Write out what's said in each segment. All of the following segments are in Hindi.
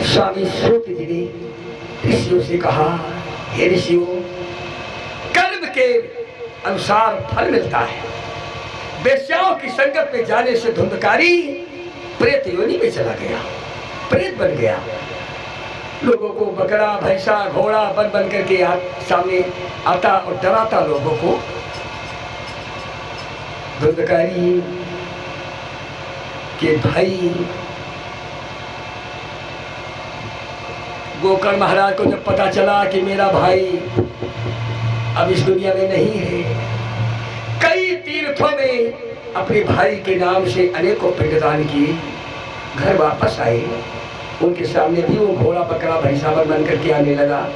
स्वामी सूत जी ने ऋषियों से कहा, हे ऋषियों, कर्म के अनुसार फल मिलता है। वेश्याओं की संगत में जाने से धुंधकारी प्रेत योनि में चला गया, प्रेत बन गया। लोगों को बकरा भैंसा घोड़ा बन बन करके सामने आता और डराता लोगों को। धुंधकारी के भाई गोकर्ण महाराज को जब पता चला कि मेरा भाई अब इस दुनिया में नहीं है, कई तीर्थों में अपने भाई के नाम से अनेकों पिंडदान किए, घर वापस आए। उनके सामने भी वो घोड़ा बकरा भैंसा बन करके आने लगा।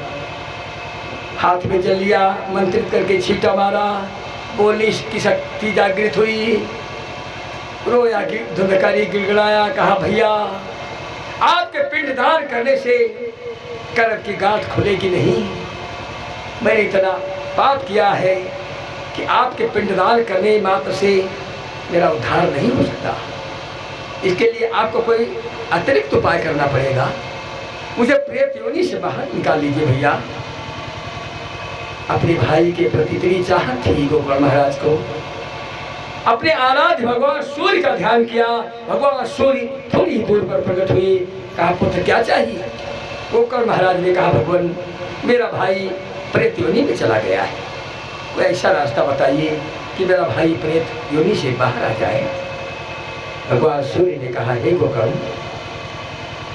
हाथ में जल लिया, मंत्रित करके छींटा मारा, बोली की शक्ति जागृत हुई। रोया कि धुंधकारी गिड़गिड़ाया, कहा भैया आपके पिंडदान करने से कर्म की गांठ खुलेगी नहीं। मैंने इतना पाप किया है कि आपके पिंडदान करने मात्र से मेरा उद्धार नहीं हो सकता। इसके लिए आपको कोई अतिरिक्त उपाय करना पड़ेगा। मुझे प्रेत योनि से बाहर निकाल लीजिए भैया। अपने भाई के प्रति इतनी चाहत थी गोकर्ण महाराज को। अपने आराध्य भगवान सूर्य का ध्यान किया। भगवान सूर्य थोड़ी ही दूर पर प्रकट हुए। कहा पुत्र क्या चाहिए? गोकर्ण महाराज ने कहा भगवान मेरा भाई प्रेत योनि में चला गया है, कोई ऐसा रास्ता बताइए कि मेरा भाई प्रेत योनि से बाहर आ जाए। भगवान सूर्य ने कहा हे गोकर्ण,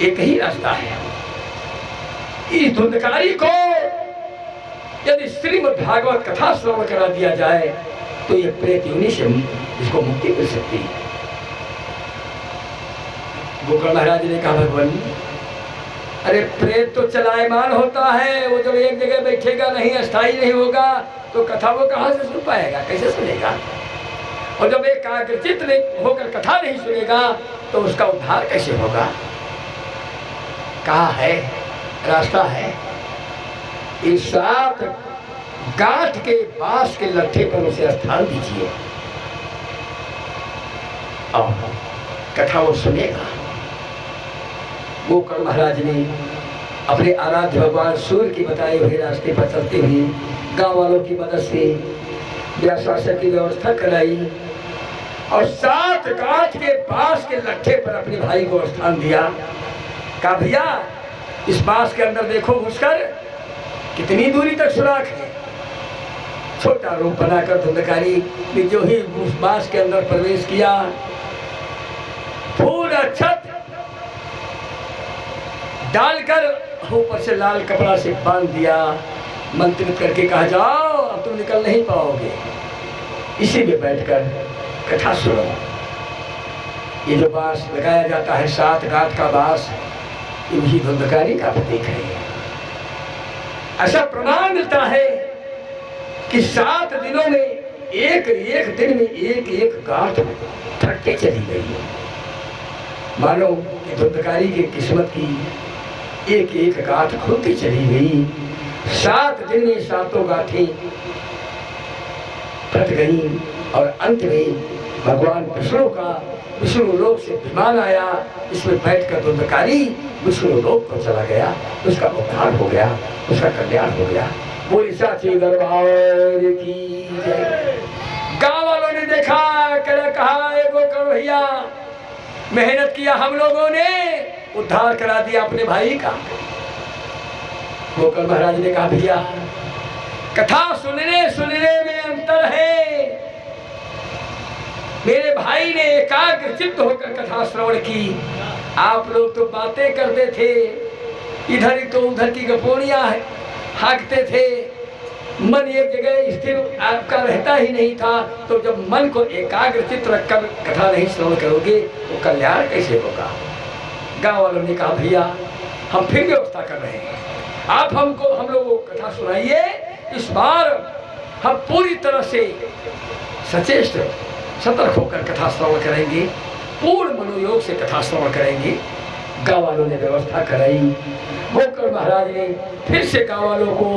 एक ही रास्ता है। इस धुंधकारी को यदि श्रीमद् भागवत कथा श्रवण करा दिया जाए तो ये प्रेत योनि से इसको मुक्ति मिल सकती है। गोकर्ण महाराज ने कहा भगवान अरे प्रेत तो चलायमान होता है, वो जब एक जगह बैठेगा नहीं, अस्थायी नहीं होगा तो कथा वो कहाँ से सुन पाएगा, कैसे सुनेगा? और जब एकाग्रचित्त होकर कथा नहीं सुनेगा तो उसका उद्धार कैसे होगा? कहाँ है रास्ता? है इस 7 गांठ के बांस के लट्ठे पर उसे स्थान दीजिए और कथा वो सुनेगा। गोकर्ण महाराज ने अपने आराध्य भगवान सूर्य की बताए हुए रास्ते पर चलते हुए गांव वालों की मदद से व्याशासन की व्यवस्था कराई और 7 गांठ के बांस के लट्ठे पर अपने भाई को स्थान दिया। कहा भैया इस बांस के अंदर देखो घुसकर कितनी दूरी तक सुराख है। छोटा रूप बनाकर धुंधकारी ने जो ही उस बांस के अंदर प्रवेश किया, फूल अक्षत डालकर ऊपर से लाल कपड़ा से बांध दिया, मंत्रित करके कहा जाओ अब तुम निकल नहीं पाओगे, इसी में बैठकर कथा सुनो। ये जो बांस लगाया जाता है 7 गांठ का बांस, ये भी धुंधकारी का प्रतीक है। ऐसा प्रमाण मिलता है कि 7 दिनों में एक एक दिन में एक एक गांठ फटके चली गई। मानो कि धुंधकारी की किस्मत की एक एक गांठ खुलती चली गई। 7 दिन में 7 गांठें फट गई और अंत में भगवान विष्णु का विष्णु लोक से विमान आया, इसमें बैठकर धुंधकारी विष्णु लोक को चला गया, उसका उद्धार हो गया, उसका कल्याण हो गया। बोली साची दरबार की जय। गांव वालों ने देखा, कहा गोकर्ण भैया मेहनत किया हम लोगों ने, उद्धार करा दिया अपने भाई का। गोकर्ण महाराज ने कहा भैया कथा सुनने में अंतर है। मेरे भाई ने एकाग्र चित्त होकर कथा श्रवण की, आप लोग तो बातें करते थे, इधर तो उधर की गपोड़ियां हाँकते थे, मन एक जगह स्थिर आपका रहता ही नहीं था। तो जब मन को एकाग्र चित्त रखकर कथा नहीं श्रवण करोगे तो कल्याण कैसे होगा। गांव वालों ने कहा भैया हम फिर व्यवस्था कर रहे हैं, आप हम लोगों को कथा सुनाइए। इस बार हम पूरी तरह से सचेष्ट सतर्क होकर कथा श्रवण करेंगे, पूर्ण मनोयोग से कथा श्रवण करेंगे। गांव वालों ने व्यवस्था कराई। गोकर्ण महाराज ने फिर से गांव वालों को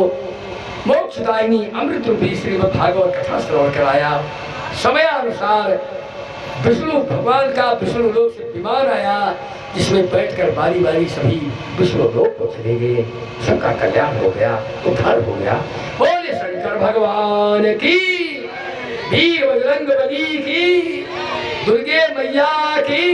मोक्षदायिनी अमृत रूपी श्रीमद् भागवत कथा श्रवण कराया। समय अनुसार विष्णु भगवान का विष्णु लोक से विमान आया, जिसमें बैठकर बारी बारी सभी विष्णु लोक को चले गए। सबका कल्याण हो गया, उद्धार हो गया। बोले शंकर भगवान की, वीर बजरंग बली की, दुर्गे मैया की।